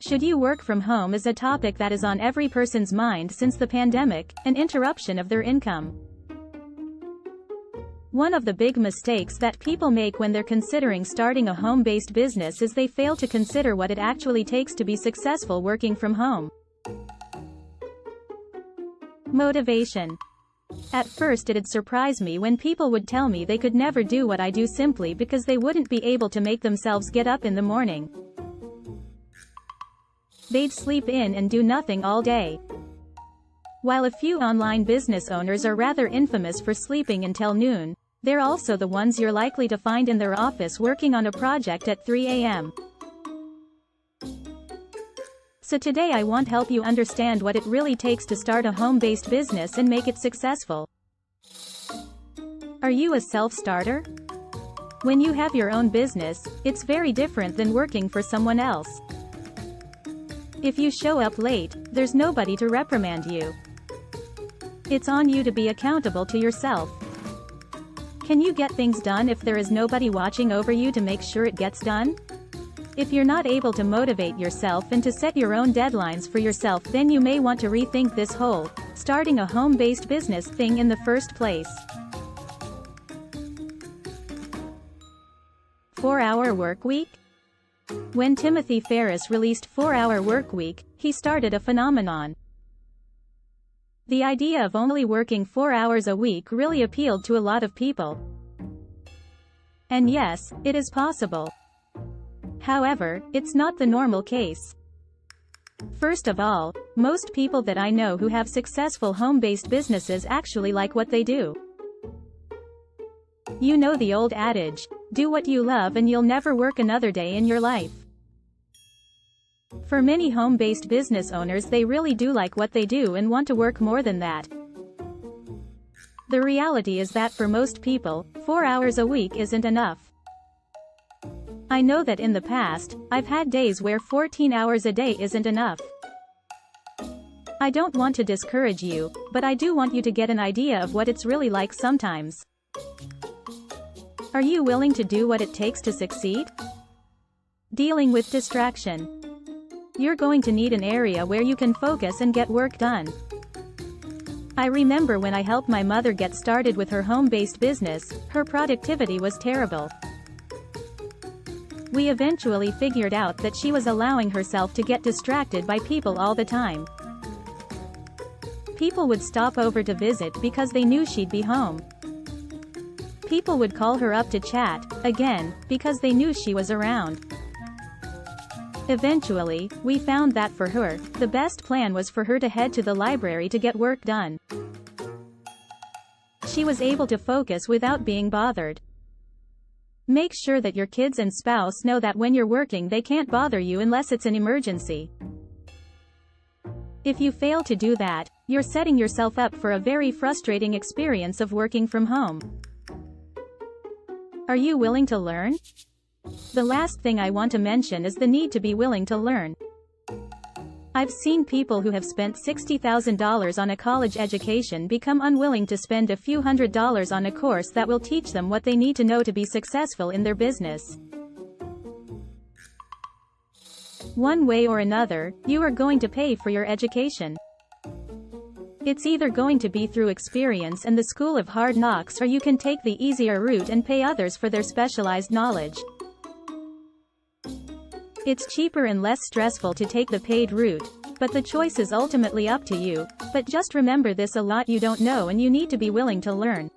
Should you work from home is a topic that is on every person's mind since the pandemic, an interruption of their income. One of the big mistakes that people make when they're considering starting a home-based business is they fail to consider what it actually takes to be successful working from home. Motivation. At first it'd surprise me when people would tell me they could never do what I do simply because they wouldn't be able to make themselves get up in the morning. They'd sleep in and do nothing all day. While a few online business owners are rather infamous for sleeping until noon, they're also the ones you're likely to find in their office working on a project at 3 a.m. So today I want to help you understand what it really takes to start a home-based business and make it successful. Are you a self-starter? When you have your own business, it's very different than working for someone else. If you show up late, there's nobody to reprimand you. It's on you to be accountable to yourself. Can you get things done if there is nobody watching over you to make sure it gets done? If you're not able to motivate yourself and to set your own deadlines for yourself, then you may want to rethink this whole starting a home-based business thing in the first place. 4-hour work week? When Timothy Ferriss released 4-Hour Workweek, he started a phenomenon. The idea of only working 4 hours a week really appealed to a lot of people. And yes, it is possible. However, it's not the normal case. First of all, most people that I know who have successful home-based businesses actually like what they do. You know the old adage, do what you love and you'll never work another day in your life. For many home-based business owners, they really do like what they do and want to work more than that. The reality is that for most people, 4 hours a week isn't enough. I know that in the past, I've had days where 14 hours a day isn't enough. I don't want to discourage you, but I do want you to get an idea of what it's really like sometimes. Are you willing to do what it takes to succeed? Dealing with distraction. You're going to need an area where you can focus and get work done. I remember when I helped my mother get started with her home-based business, her productivity was terrible. We eventually figured out that she was allowing herself to get distracted by people all the time. People would stop over to visit because they knew she'd be home. People would call her up to chat, again, because they knew she was around. Eventually, we found that for her, the best plan was for her to head to the library to get work done. She was able to focus without being bothered. Make sure that your kids and spouse know that when you're working they can't bother you unless it's an emergency. If you fail to do that, you're setting yourself up for a very frustrating experience of working from home. Are you willing to learn? The last thing I want to mention is the need to be willing to learn. I've seen people who have spent $60,000 on a college education become unwilling to spend a few $100s on a course that will teach them what they need to know to be successful in their business. One way or another, you are going to pay for your education. It's either going to be through experience and the school of hard knocks, or you can take the easier route and pay others for their specialized knowledge. It's cheaper and less stressful to take the paid route, but the choice is ultimately up to you. But just remember this: a lot you don't know and you need to be willing to learn.